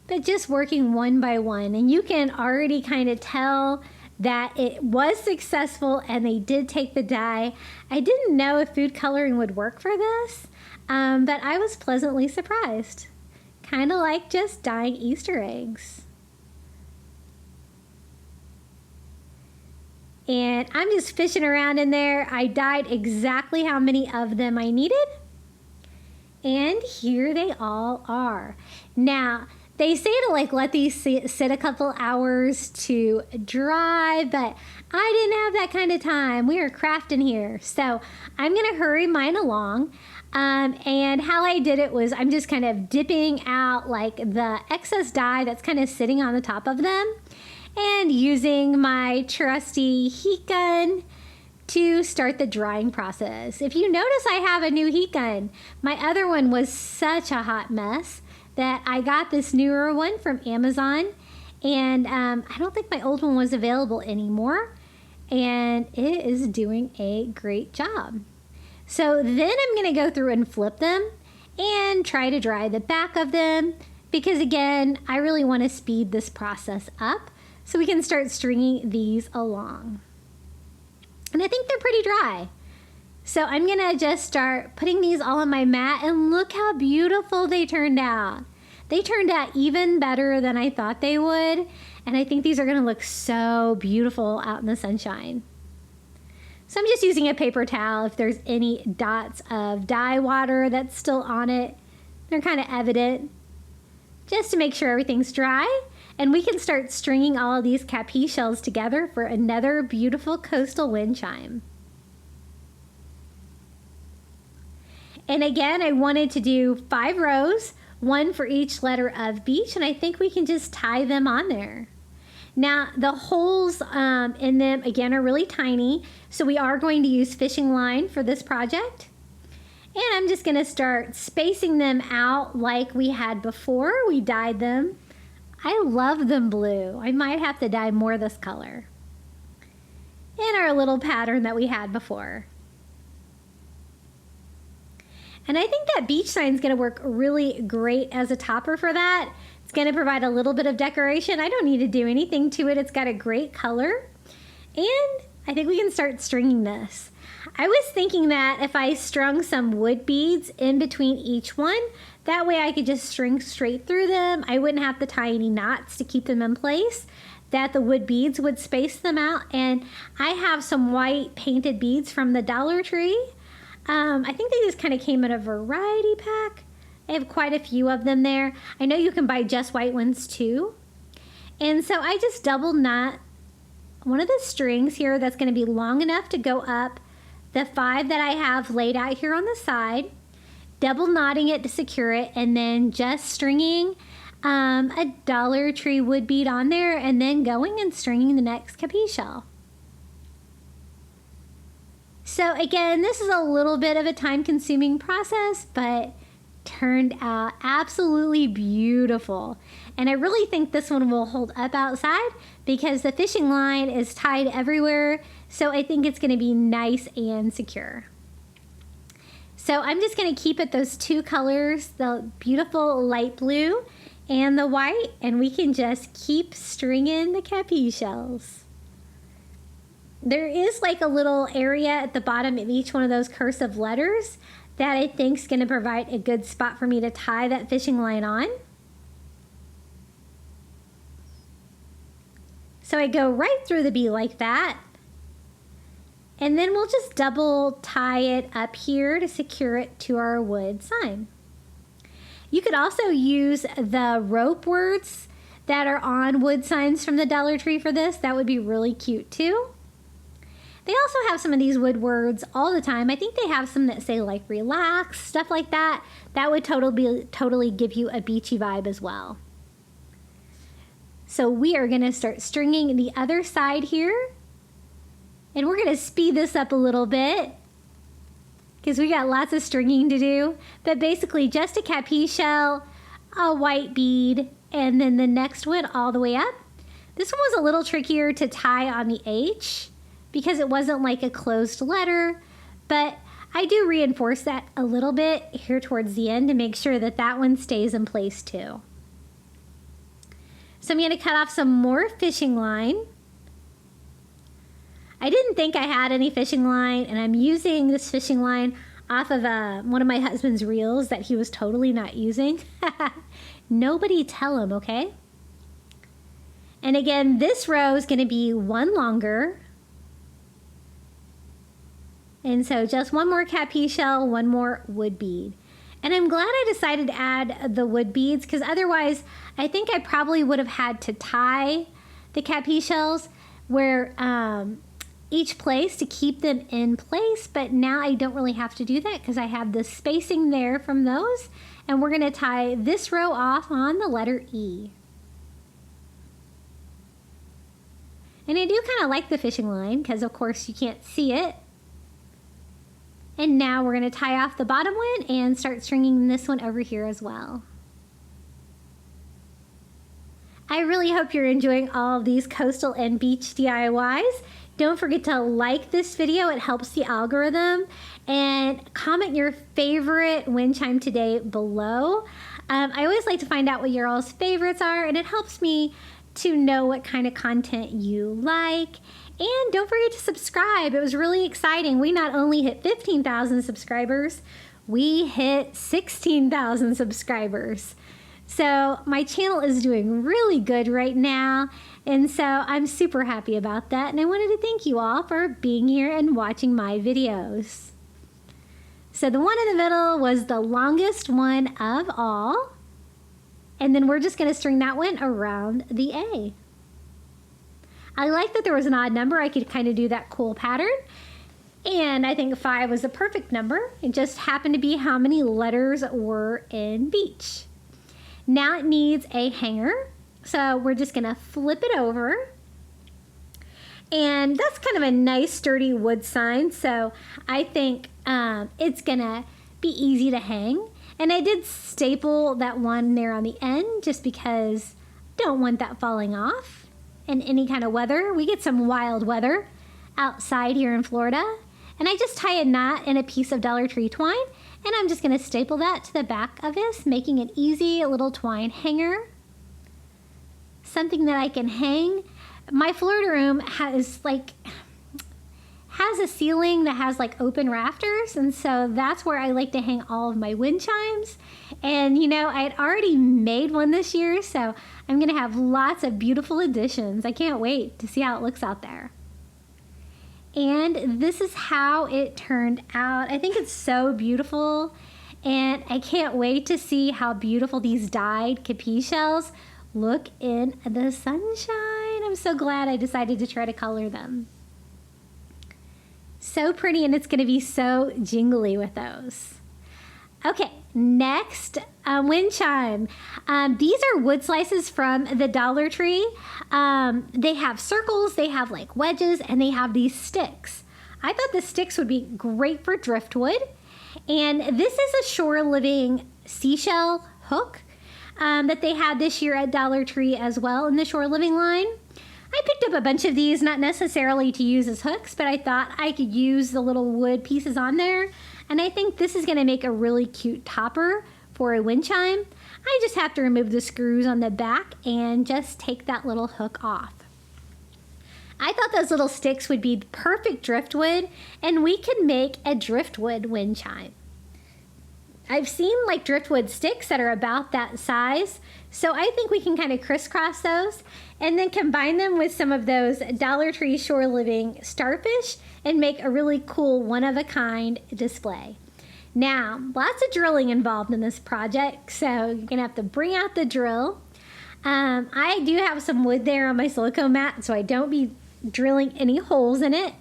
But just working one by one. And you can already kind of tell that it was successful and they did take the dye. I didn't know if food coloring would work for this. But I was pleasantly surprised. Kind of like just dyeing Easter eggs. And I'm just fishing around in there. I dyed exactly how many of them I needed. And here they all are. Now, they say to like let these sit a couple hours to dry, but I didn't have that kind of time. We are crafting here. So I'm going to hurry mine along. And how I did it was I'm just kind of dipping out like the excess dye that's kind of sitting on the top of them and using my trusty heat gun to start the drying process. If you notice, I have a new heat gun. My other one was such a hot mess that I got this newer one from Amazon, and I don't think my old one was available anymore, and it is doing a great job. So then I'm going to go through and flip them and try to dry the back of them because, again, I really want to speed this process up so we can start stringing these along. And I think they're pretty dry. So I'm going to just start putting these all on my mat, and look how beautiful they turned out. They turned out even better than I thought they would, and I think these are going to look so beautiful out in the sunshine. So I'm just using a paper towel. If there's any dots of dye water that's still on it, they're kind of evident, just to make sure everything's dry. And we can start stringing all of these Capiz shells together for another beautiful coastal wind chime. And again, I wanted to do 5 rows, 1 for each letter of beach, and I think we can just tie them on there. Now, the holes in them, again, are really tiny, so we are going to use fishing line for this project. And I'm just going to start spacing them out like we had before we dyed them. I love them blue. I might have to dye more this color in our little pattern that we had before. And I think that beach sign is going to work really great as a topper for that. It's going to provide a little bit of decoration. I don't need to do anything to it. It's got a great color. And I think we can start stringing this. I was thinking that if I strung some wood beads in between each one, that way I could just string straight through them. I wouldn't have to tie any knots to keep them in place, that the wood beads would space them out. And I have some white painted beads from the Dollar Tree. I think they just kind of came in a variety pack. I have quite a few of them there. I know you can buy just white ones too. And so I just double knot one of the strings here that's going to be long enough to go up the 5 that I have laid out here on the side, double knotting it to secure it, and then just stringing a Dollar Tree wood bead on there, and then going and stringing the next Capiz shell. So again, this is a little bit of a time-consuming process, but turned out absolutely beautiful. And I really think this one will hold up outside because the fishing line is tied everywhere. So I think it's going to be nice and secure. So I'm just going to keep it those two colors, the beautiful light blue and the white, and we can just keep stringing the Capiz shells. There is like a little area at the bottom of each one of those cursive letters that I think is going to provide a good spot for me to tie that fishing line on. So I go right through the bee like that. And then we'll just double tie it up here to secure it to our wood sign. You could also use the rope words that are on wood signs from the Dollar Tree for this. That would be really cute too. They also have some of these wood words all the time. I think they have some that say like relax, stuff like that. That would totally give you a beachy vibe as well. So we are gonna start stringing the other side here. And we're gonna speed this up a little bit because we got lots of stringing to do. But basically just a Capiz shell, a white bead, and then the next one all the way up. This one was a little trickier to tie on the H because it wasn't like a closed letter, but I do reinforce that a little bit here towards the end to make sure that that one stays in place too. So I'm gonna cut off some more fishing line. I didn't think I had any fishing line, and I'm using this fishing line off of one of my husband's reels that he was totally not using. Nobody tell him, okay? And again, this row is gonna be one longer. And so just one more Capiz shell, one more wood bead. And I'm glad I decided to add the wood beads because otherwise I think I probably would have had to tie the Capiz shells where each place to keep them in place. But now I don't really have to do that because I have the spacing there from those. And we're gonna tie this row off on the letter E. And I do kind of like the fishing line because of course you can't see it. And now we're going to tie off the bottom one and start stringing this one over here as well. I really hope you're enjoying all of these coastal and beach DIYs. Don't forget to like this video, it helps the algorithm. And comment your favorite wind chime today below. I always like to find out what your all's favorites are, and it helps me to know what kind of content you like. And don't forget to subscribe. It was really exciting. We not only hit 15,000 subscribers, we hit 16,000 subscribers. So my channel is doing really good right now. And so I'm super happy about that. And I wanted to thank you all for being here and watching my videos. So the one in the middle was the longest one of all. And then we're just going to string that one around the A. I like that there was an odd number. I could kind of do that cool pattern. And I think 5 was the perfect number. It just happened to be how many letters were in beach. Now it needs a hanger. So we're just gonna flip it over. And that's kind of a nice sturdy wood sign. So I think it's gonna be easy to hang. And I did staple that one there on the end just because I don't want that falling off. In any kind of weather. We get some wild weather outside here in Florida. And I just tie a knot in a piece of Dollar Tree twine, and I'm just gonna staple that to the back of this, making it easy, a little twine hanger. Something that I can hang. My Florida room has a ceiling that has like open rafters, and so that's where I like to hang all of my wind chimes. And you know, I had already made one this year, so I'm gonna have lots of beautiful additions. I can't wait to see how it looks out there. And this is how it turned out. I think it's so beautiful, and I can't wait to see how beautiful these dyed Capiz shells look in the sunshine. I'm so glad I decided to try to color them. So pretty, and it's going to be so jingly with those. Okay, next, wind chime. These are wood slices from the Dollar Tree. They have circles, they have like wedges, and they have these sticks. I thought the sticks would be great for driftwood. And this is a shore living seashell hook that they had this year at Dollar Tree as well in the shore living line. I picked up a bunch of these, not necessarily to use as hooks, but I thought I could use the little wood pieces on there. And I think this is going to make a really cute topper for a wind chime. I just have to remove the screws on the back and just take that little hook off. I thought those little sticks would be perfect driftwood, and we could make a driftwood wind chime. I've seen like driftwood sticks that are about that size, so I think we can kind of crisscross those and then combine them with some of those Dollar Tree Shore Living starfish and make a really cool one-of-a-kind display. Now, lots of drilling involved in this project, so you're gonna have to bring out the drill. I do have some wood there on my silicone mat, so I don't be drilling any holes in it.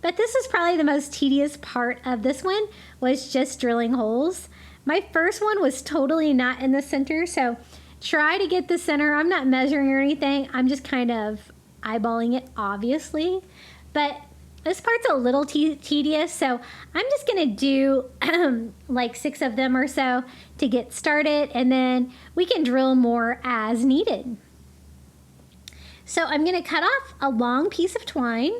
But this is probably the most tedious part of this one, was just drilling holes. My first one was totally not in the center, so try to get the center. I'm not measuring or anything. I'm just kind of eyeballing it, obviously. But this part's a little tedious, so I'm just gonna do like 6 of them or so to get started, and then we can drill more as needed. So I'm gonna cut off a long piece of twine,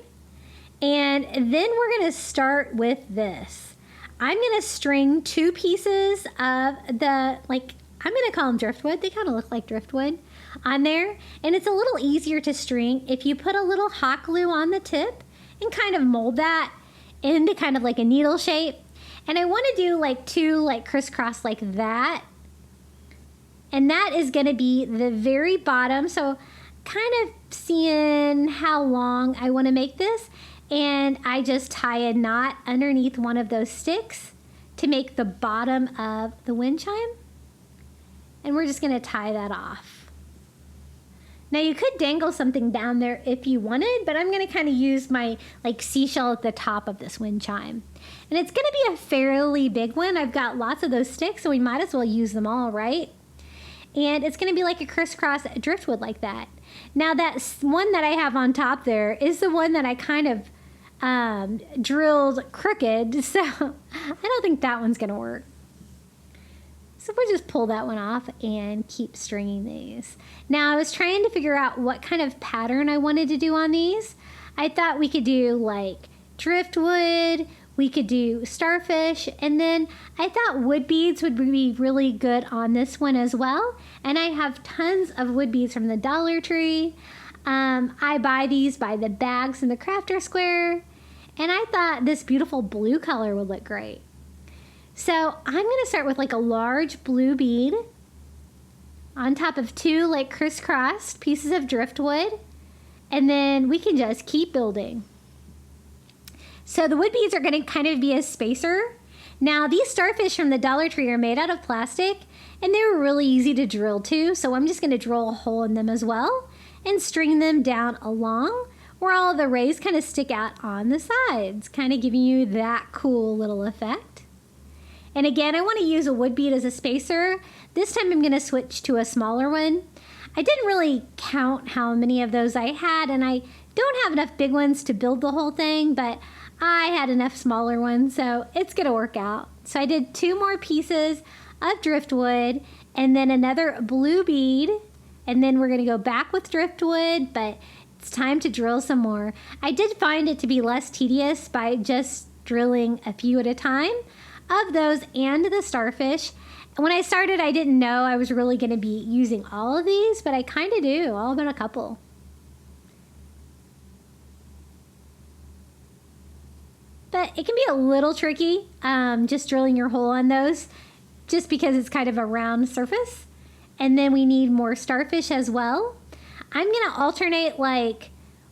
and then we're gonna start with this. I'm gonna string 2 pieces of the, like, I'm gonna call them driftwood. They kind of look like driftwood on there, and it's a little easier to string if you put a little hot glue on the tip and kind of mold that into kind of like a needle shape. And I want to do like 2 like crisscross like that, and that is going to be the very bottom. So kind of seeing how long I want to make this, and I just tie a knot underneath one of those sticks to make the bottom of the wind chime, and we're just going to tie that off. Now you could dangle something down there if you wanted, but I'm going to kind of use my like seashell at the top of this wind chime. And it's going to be a fairly big one. I've got lots of those sticks, so we might as well use them all, right? And it's going to be like a crisscross driftwood like that. Now that one that I have on top there is the one that I kind of drilled crooked, so I don't think that one's going to work. So we'll just pull that one off and keep stringing these. Now I was trying to figure out what kind of pattern I wanted to do on these. I thought we could do like driftwood, we could do starfish, and then I thought wood beads would be really good on this one as well. And I have tons of wood beads from the Dollar Tree. I buy these by the bags in the Crafter Square, and I thought this beautiful blue color would look great. So I'm going to start with like a large blue bead on top of 2 like crisscrossed pieces of driftwood, and then we can just keep building. So the wood beads are going to kind of be a spacer. Now these starfish from the Dollar Tree are made out of plastic, and they were really easy to drill too, so I'm just going to drill a hole in them as well and string them down along where all the rays kind of stick out on the sides, kind of giving you that cool little effect. And again, I want to use a wood bead as a spacer. This time I'm going to switch to a smaller one. I didn't really count how many of those I had, and I don't have enough big ones to build the whole thing, but I had enough smaller ones, so it's going to work out. So I did 2 more pieces of driftwood and then another blue bead, and then we're going to go back with driftwood, but it's time to drill some more. I did find it to be less tedious by just drilling a few at a time of those and the starfish. And when I started, I didn't know I was really going to be using all of these, but I kind of do, all but a couple. But it can be a little tricky just drilling your hole on those, just because it's kind of a round surface. And then we need more starfish as well. I'm going to alternate like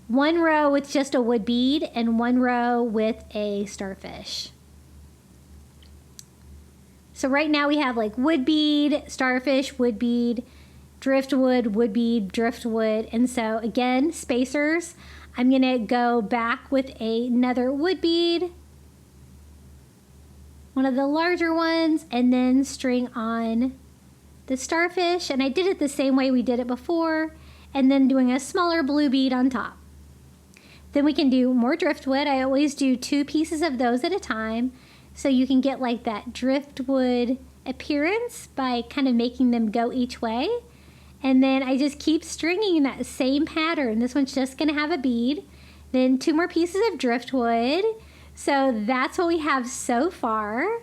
1 row with just a wood bead and 1 row with a starfish. So right now we have like wood bead, starfish, wood bead, driftwood, wood bead, driftwood. And so again, spacers. I'm going to go back with another wood bead, one of the larger ones, and then string on the starfish. And I did it the same way we did it before, and then doing a smaller blue bead on top. Then we can do more driftwood. I always do 2 pieces of those at a time, so you can get like that driftwood appearance by kind of making them go each way. And then I just keep stringing that same pattern. This one's just gonna have a bead. Then 2 more pieces of driftwood. So that's what we have so far.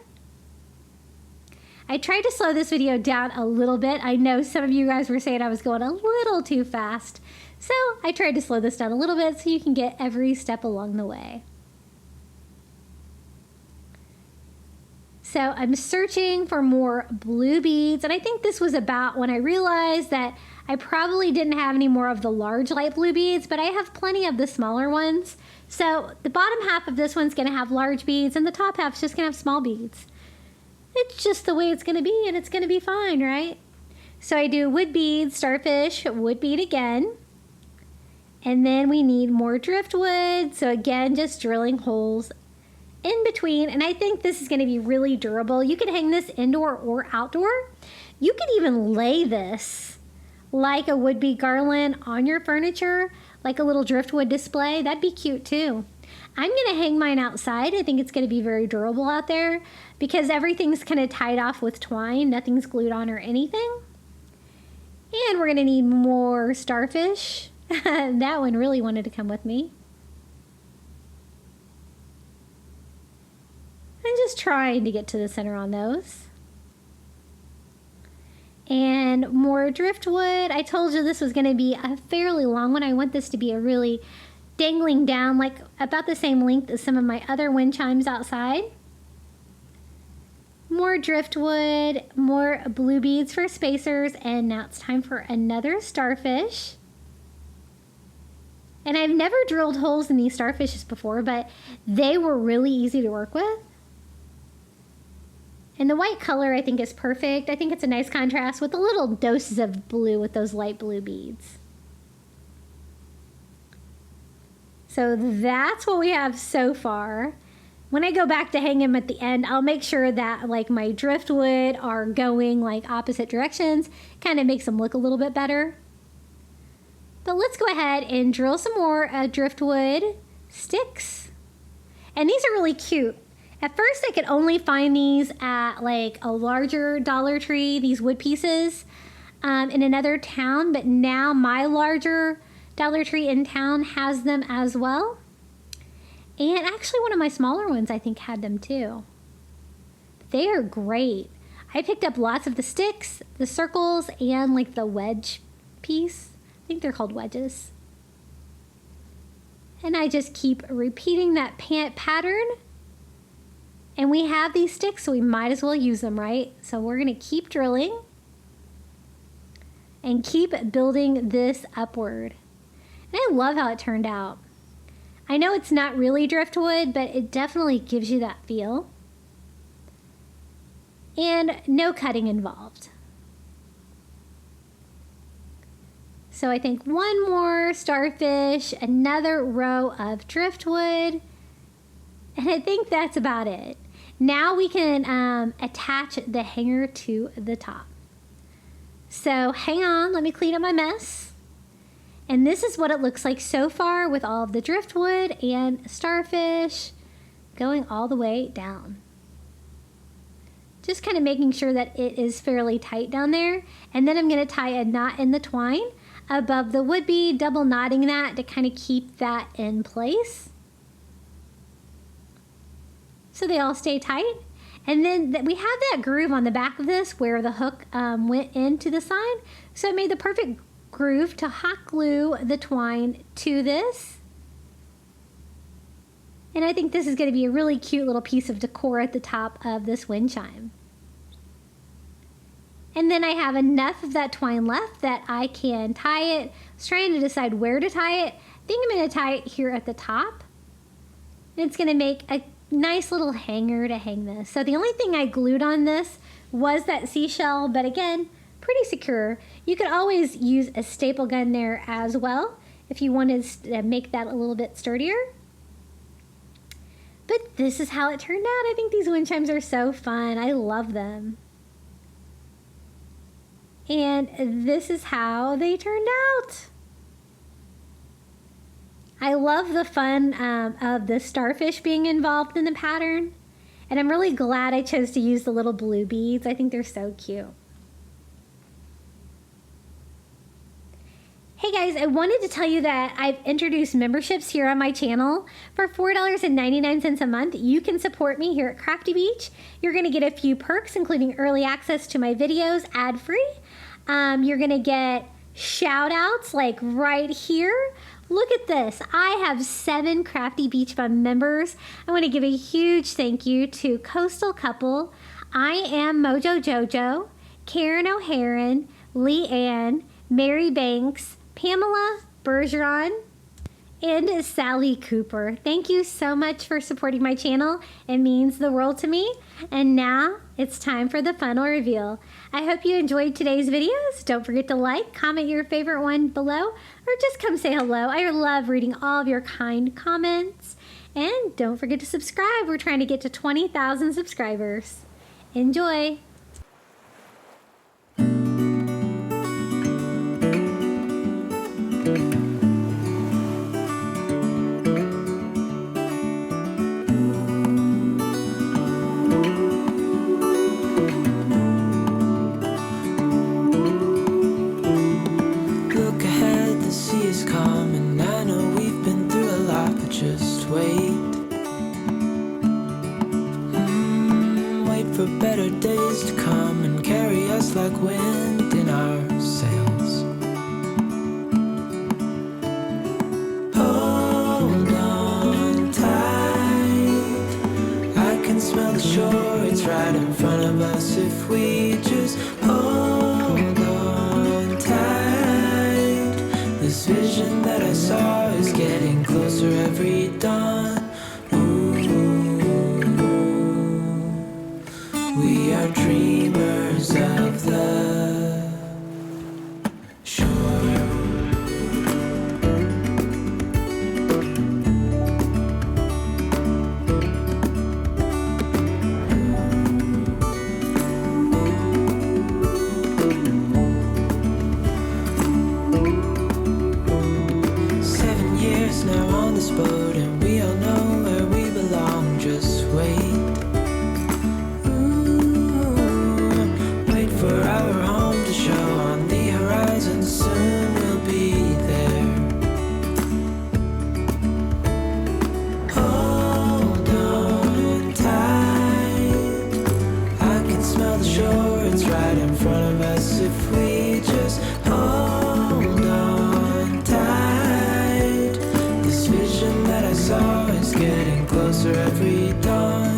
I tried to slow this video down a little bit. I know some of you guys were saying I was going a little too fast. So I tried to slow this down a little bit so you can get every step along the way. So I'm searching for more blue beads, and I think this was about when I realized that I probably didn't have any more of the large light blue beads, but I have plenty of the smaller ones. So the bottom half of this one's gonna have large beads, and the top half's just gonna have small beads. It's just the way it's gonna be, and it's gonna be fine, right? So I do wood bead, starfish, wood bead again. And then we need more driftwood. So again, just drilling holes in between, and I think this is going to be really durable. You can hang this indoor or outdoor. You could even lay this like a would-be garland on your furniture, like a little driftwood display. That'd be cute too. I'm going to hang mine outside. I think it's going to be very durable out there because everything's kind of tied off with twine. Nothing's glued on or anything. And we're going to need more starfish. That one really wanted to come with me. I'm just trying to get to the center on those. And more driftwood. I told you this was going to be a fairly long one. I want this to be a really dangling down, like about the same length as some of my other wind chimes outside. More driftwood, more blue beads for spacers, and now it's time for another starfish. And I've never drilled holes in these starfishes before, but they were really easy to work with. And the white color I think is perfect. I think it's a nice contrast with the little doses of blue with those light blue beads. So that's what we have so far. When I go back to hang them at the end, I'll make sure that like my driftwood are going like opposite directions. Kind of makes them look a little bit better. But let's go ahead and drill some more driftwood sticks. And these are really cute. At first, I could only find these at like a larger Dollar Tree, these wood pieces, in another town. But now my larger Dollar Tree in town has them as well. And actually one of my smaller ones I think had them too. They are great. I picked up lots of the sticks, the circles, and like the wedge piece. I think they're called wedges. And I just keep repeating that pattern. And we have these sticks, so we might as well use them, right? So we're gonna keep drilling and keep building this upward. And I love how it turned out. I know it's not really driftwood, but it definitely gives you that feel. And no cutting involved. So I think one more starfish, another row of driftwood, and I think that's about it. Now we can attach the hanger to the top. So hang on, let me clean up my mess. And this is what it looks like so far with all of the driftwood and starfish going all the way down. Just kind of making sure that it is fairly tight down there. And then I'm going to tie a knot in the twine above the wood bead, double knotting that to kind of keep that in place. So they all stay tight. And then we have that groove on the back of this where the hook went into the side. So I made the perfect groove to hot glue the twine to this. And I think this is going to be a really cute little piece of decor at the top of this wind chime. And then I have enough of that twine left that I can tie it. I was trying to decide where to tie it. I think I'm going to tie it here at the top. And it's going to make a nice little hanger to hang this. So the only thing I glued on this was that seashell, but again, pretty secure. You could always use a staple gun there as well if you wanted to make that a little bit sturdier. But this is how it turned out. I think these wind chimes are so fun. I love them. And this is how they turned out. I love the fun of the starfish being involved in the pattern. And I'm really glad I chose to use the little blue beads. I think they're so cute. Hey guys, I wanted to tell you that I've introduced memberships here on my channel. For $4.99 a month, you can support me here at Crafty Beach. You're going to get a few perks, including early access to my videos ad-free. You're going to get shout outs like right here. Look at this. I have 7 Crafty Beach Fun members. I want to give a huge thank you to Coastal Couple, I Am Mojo Jojo, Karen O'Haron, Lee Ann, Mary Banks, Pamela Bergeron, and Sally Cooper. Thank you so much for supporting my channel. It means the world to me. And now it's time for the final reveal. I hope you enjoyed today's videos. Don't forget to like, comment your favorite one below, or just come say hello. I love reading all of your kind comments. And don't forget to subscribe. We're trying to get to 20,000 subscribers. Enjoy. For better days to come and carry us like wind in our sails. Hold on tight, I can smell the shore, it's right in front of us if we just hold on tight. This vision that I saw is getting closer every dawn. We are dreamers of the shore. 7 years now on this boat, and we all know where we belong. Just wait. For our home to show on the horizon, soon we'll be there. Hold on tight, I can smell the shore, it's right in front of us if we just hold on tight. This vision that I saw is getting closer every dawn.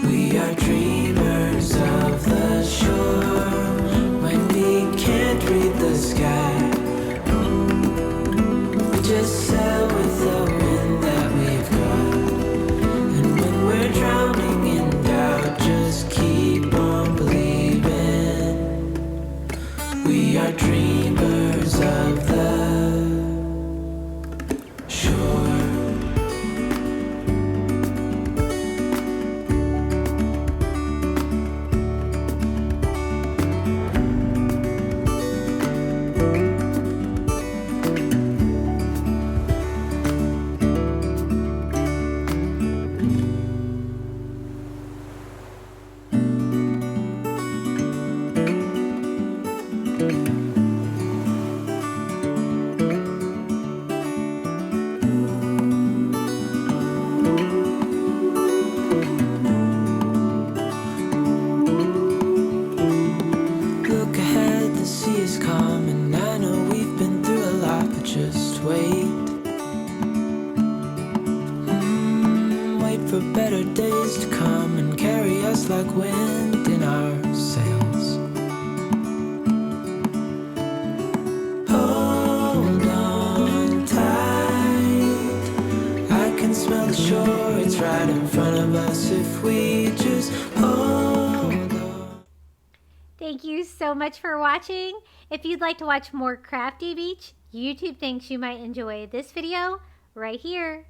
We are dreamers of the shore when we can't read the sky. We just sail with the wind that we've got. And when we're drowning in doubt, just keep on believing. We are dreamers of the shore. For better days to come and carry us like wind in our sails. Hold on tight, I can smell the shore, it's right in front of us if we just hold on. Thank you so much for watching. If you'd like to watch more Crafty Beach YouTube things you might enjoy, this video right here.